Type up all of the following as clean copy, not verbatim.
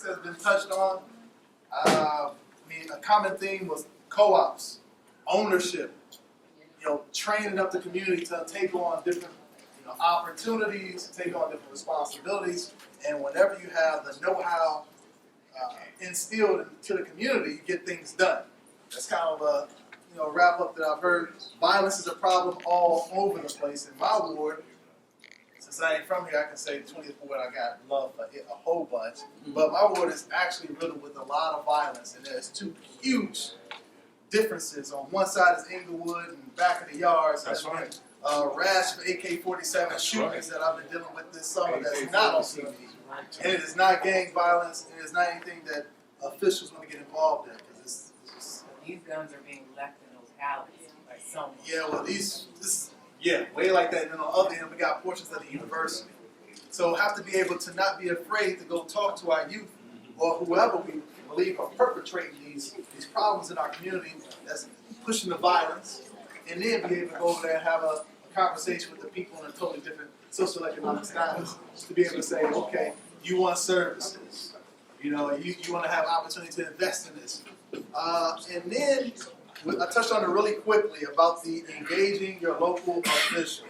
has been touched on. I mean, a common theme was co-ops, ownership, training up the community to take on different opportunities, take on different responsibilities, and whenever you have the know-how instilled into the community, you get things done. That's kind of a wrap up that I've heard. Violence is a problem all over the place in my ward. Since I ain't from here, I can say the 20th ward I got love for it a whole bunch. But my ward is actually riddled with a lot of violence, and there's two huge differences. On one side is Inglewood and back of the yards. That's right. Rash for AK-47 shootings that I've been dealing with this summer that's not on TV. And it is not gang violence, and it's not anything that officials want to get involved in. It's just, these guns are being left in those alleys by someone. yeah, well, way like that. And then on the other end, we got portions of the university. So have to be able to not be afraid to go talk to our youth or whoever we believe are perpetrating these problems in our community that's pushing the violence, and then be able to go over there and have a conversation with the people in a totally different socioeconomic status to be able to say, okay, you want services, you want to have opportunity to invest in this. And then I touched on it really quickly about the engaging your local official.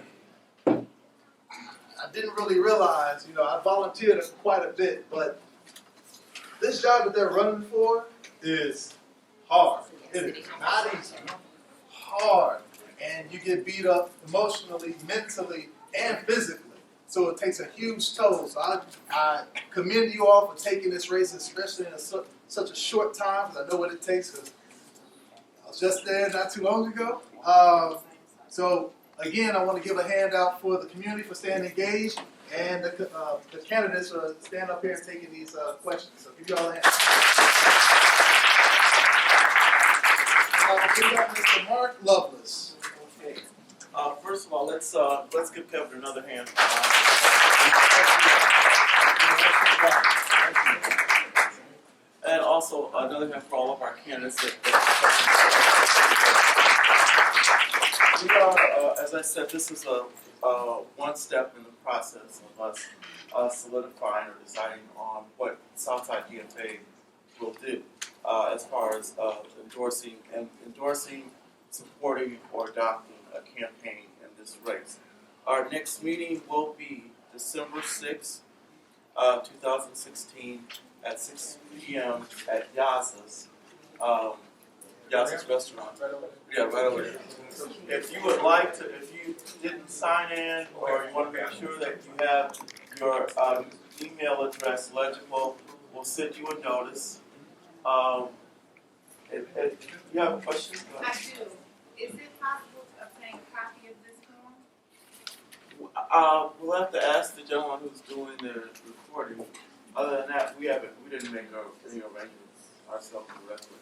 I didn't really realize, I volunteered quite a bit, but this job that they're running for is hard. It is not easy. Hard. And you get beat up emotionally, mentally, and physically. So it takes a huge toll. So I commend you all for taking this race, especially in such a short time, because I know what it takes, because I was just there not too long ago. So again, I want to give a handout for the community for staying engaged, and the candidates for stand up here and taking these questions. So give you all a hand. We got Mr. Mark Lovelace. Okay. First of all, let's give Kevin another hand. And also another hand for all of our candidates. We are, as I said, this is a one step in the process of us solidifying or deciding on what Southside DFA will do as far as endorsing, supporting, or adopting a campaign in this race. Our next meeting will be December 6th, 2016 at 6 p.m. at Yaz's restaurant. Yeah, right over there. If you would like to, if you didn't sign in or you want to make sure that you have your email address legible, we'll send you a notice. If you have a question? I do. Is it possible to obtain a copy of this form? We'll have to ask the gentleman who's doing the recording. Other than that, we didn't make any arrangements ourselves directly.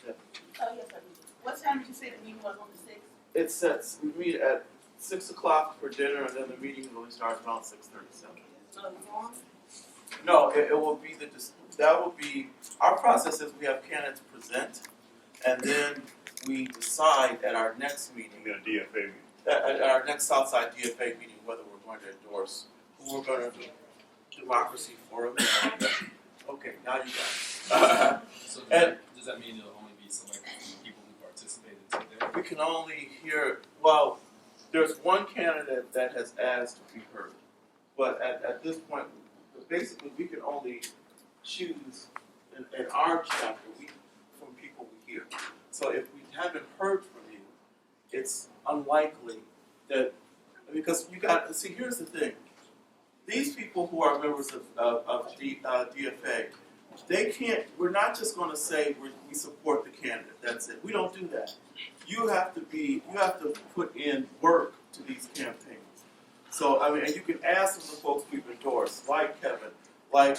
Yeah. Oh, yes, I do. What time did you say the meeting was on the 6th? It sets, we meet at 6 o'clock for dinner, and then the meeting really starts around 6:37. So the form? No, it will be that will be, our process is we have candidates present, and then we decide at our next meeting, DFA. at our next Southside DFA meeting, whether we're going to endorse, who we're going to do Democracy Forum. Okay, now you got it. So does that mean it'll only be selected from people who participated today? We can only hear, well, there's one candidate that has asked to be heard, but at this point, basically we can only choose in our chapter from people we hear. So if we haven't heard from you, it's unlikely that, because you got, see, here's the thing. These people who are members of DFA, they can't, we're not just going to say we support the candidate, that's it. We don't do that. You have to put in work to these campaigns. So, I mean, and you can ask some of the folks we've endorsed, like Kevin, like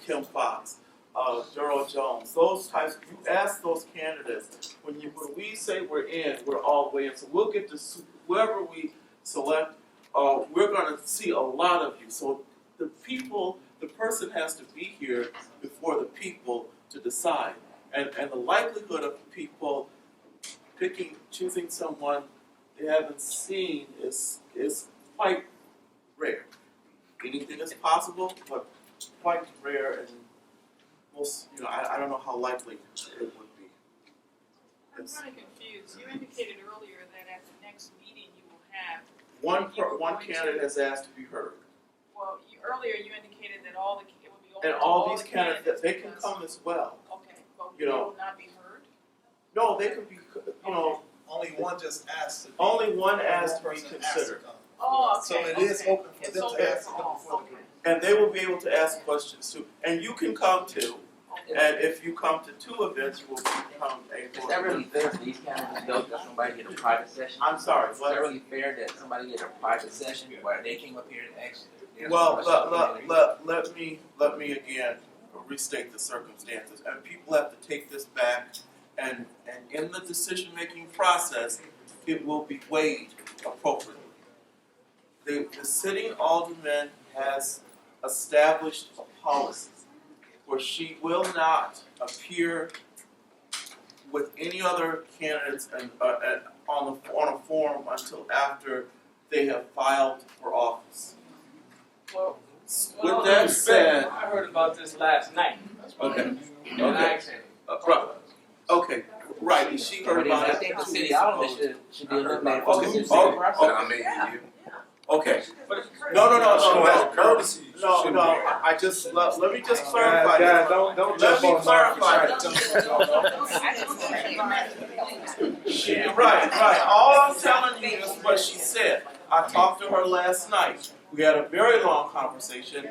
Kim Fox, Daryl Jones, those types. You ask those candidates, when we say we're in, we're all the way in. So we'll get to whoever we select, we're going to see a lot of you. So the person has to be here before the people to decide. And the likelihood of people choosing someone they haven't seen is quite rare. Anything is possible, but quite rare, and I don't know how likely it would be. I'm kind of confused. You indicated earlier that at the next meeting you will have, One candidate has asked to be heard, well, earlier you indicated that it would be open and to all the these candidates, they can because- come as well. Okay, but you they know. will not be heard? No, they could be, Only one just asked to be. only one asked to be person asked to considered. come. Oh, So okay, it is okay. open for It's them open to ask to for come all, before the okay. group. And they will be able to ask questions too. And you can come too. Okay. And if you come to 2 events, you will become a Is that really fair for these candidates to go to somebody get a private session? I'm sorry, Is what? that really fair that somebody get a private session where they came up here and asked? Well, let me again restate the circumstances. And people have to take this back, and in the decision-making process, it will be weighed appropriately. The sitting alderman has established a policy where she will not appear with any other candidates on a forum until after they have filed for office. Well, With that said, I heard about this last night. okay, And okay, actually, okay, right, and she heard about I it. think the city alderman should be eliminated Okay, from the okay, city process. okay. Okay, but no, courtesy. I just, let me just clarify. Guys, don't Let jump me on Mark. Right, right, all I'm telling you is what she said. I talked to her last night. We had a very long conversation,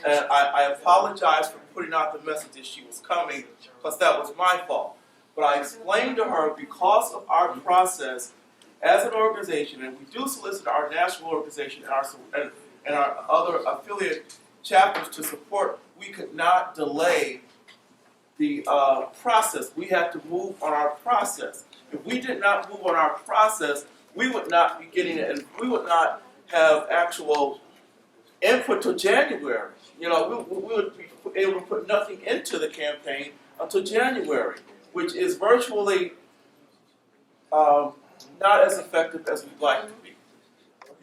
and I apologize for putting out the message that she was coming, because that was my fault. But I explained to her, because of our process as an organization, and we do solicit our national organization and our other affiliate chapters to support, we could not delay the process. We had to move on our process. If we did not move on our process, we would not be getting it, and we would not have actual input till January. We would be able to put nothing into the campaign until January, which is virtually not as effective as we'd like to be.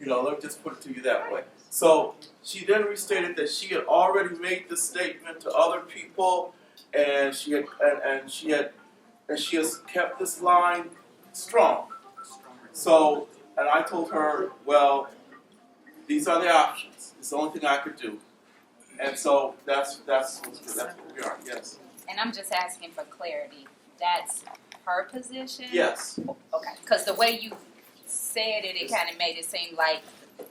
Let me just put it to you that way. So she then restated that she had already made this statement to other people, and she has kept this line strong. So, and I told her, well, these are the options. It's the only thing I could do. And so that's what we are. Yes. And I'm just asking for clarity. That's her position? Yes. Okay, because the way you said it, it kind of made it seem like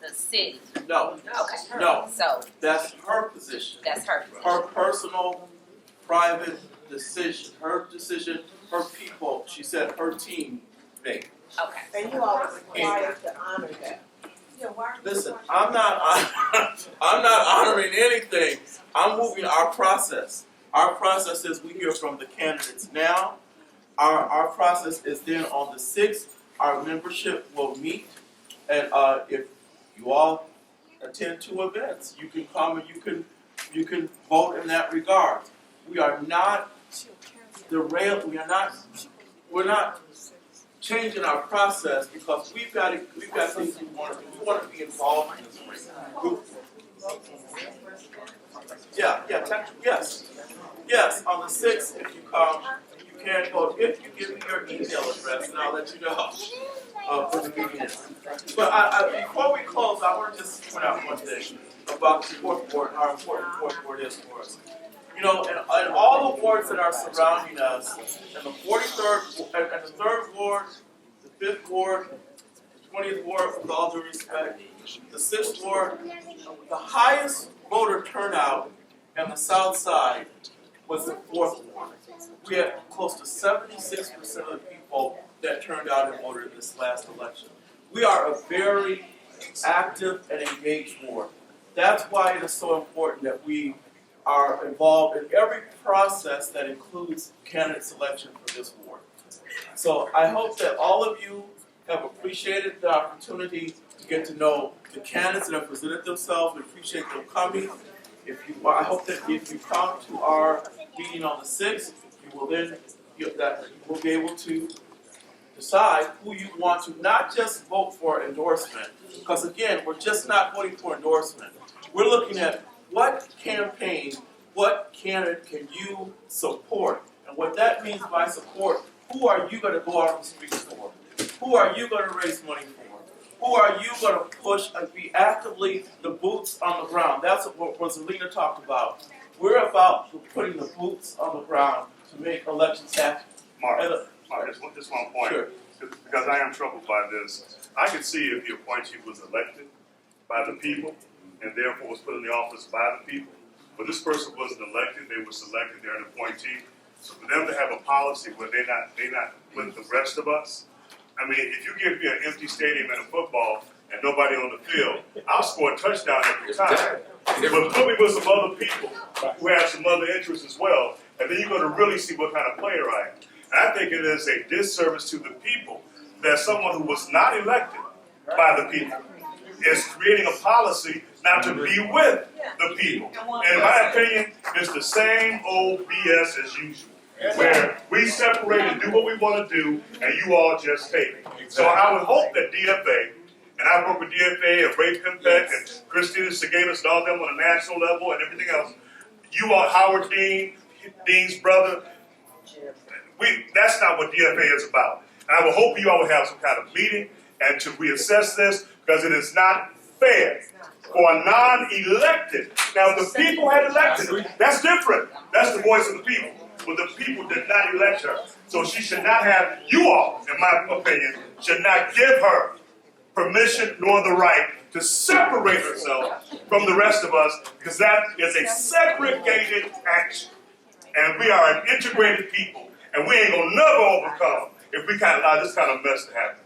the city. No. Okay. No. So That's her position. that's her position. Her personal, private decision. Her decision. Her people. She said her team made. Okay. And you all are required to honor that. Listen, I'm not honoring anything. I'm moving our process. Our process is we hear from the candidates now. Our process is then on the 6th. Our membership will meet, and if you all attend 2 events, you can come and you can vote in that regard. We are not derailed. We're not changing our process because we've got things we want to do. We want to be involved in this race. Yes. On the 6th, if you come, you can vote. If you give me your email address, and I'll let you know for the meeting. But before we close, I want to just point out one thing about the 4th ward, how important the 4th ward is for us. In all the wards that are surrounding us, in the 43rd, and the 3rd ward, the 5th ward, the 20th ward, with all due respect, the 6th ward, the highest voter turnout on the south side was the 4th ward. We had close to 76% of the people that turned out and voted in this last election. We are a very active and engaged ward. That's why it is so important that we are involved in every process that includes candidate selection for this ward. So I hope that all of you have appreciated the opportunity to get to know the candidates that have presented themselves. We appreciate them coming. I hope that if you come to our meeting on the 6th, you will then you will be able to decide who you want to not just vote for endorsement, because again, we're just not voting for endorsement. We're looking at what campaign, what candidate can you support? And what that means by support, who are you going to go out on the streets for? Who are you going to raise money for? Who are you going to push and be actively the boots on the ground? That's what Rosalina talked about. We're about putting the boots on the ground to make elections happen. Mark, just one point. Sure. Because I am troubled by this. I can see if the appointee was elected by the people and therefore was put in the office by the people. But this person wasn't elected, they were selected, they're an appointee. So for them to have a policy where they're not with the rest of us, I mean, if you give me an empty stadium and a football and nobody on the field, I'll score a touchdown every time. But put me with some other people who have some other interests as well, and then you're going to really see what kind of player I am. And I think it is a disservice to the people that someone who was not elected by the people is creating a policy not to be with the people. And in my opinion, it's the same old BS as usual, where we separate and do what we want to do, and you all just take it. So I would hope that DFA, and I work with DFA and Ray Pimpek and Christina Segalis and all them on a national level and everything else, you all, Howard Dean, Dean's brother, that's not what DFA is about. And I would hope you all would have some kind of meeting and to reassess this, because it is not fair for a non-elected. Now, if the people had elected her, that's different. That's the voice of the people. But the people did not elect her. So she should not have, you all, in my opinion, should not give her permission nor the right to separate herself from the rest of us, because that is a segregated action. And we are an integrated people, and we ain't gonna never overcome if we kind of allow this kind of mess to happen.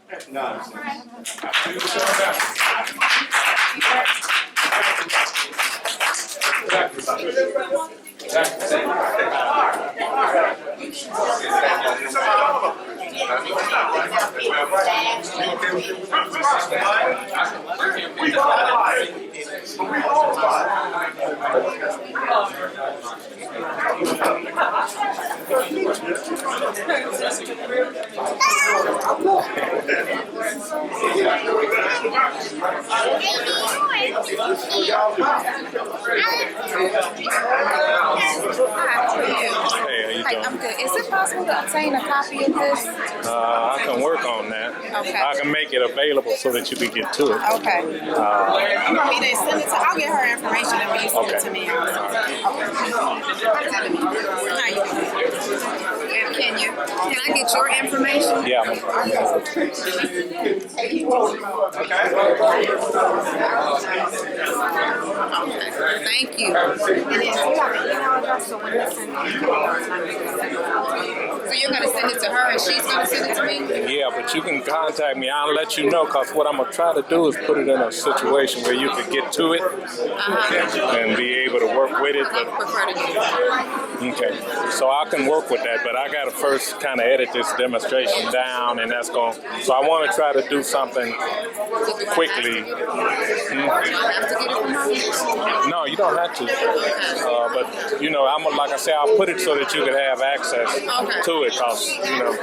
Hi, I'm good. Is it possible to obtain a copy of this? I can work on that. Okay. I can make it available so that you can get to it. Okay. You want me to send it to? I'll get her information and when you send it to me. Can you? Can I get your information? Yeah. Thank you. So you're going to send it to her and she's going to send it to me? Yeah, but you can contact me. I'll let you know, because what I'm going to try to do is put it in a situation where you can get to it and be able to work with it. I prefer to do that. Okay, so I can work with that, but I got to first kind of edit this demonstration down, and that's going. So I want to try to do something quickly. Do I have to get it from her? No, you don't have to. But you know, like I say, I'll put it so that you can have access to it, because you know.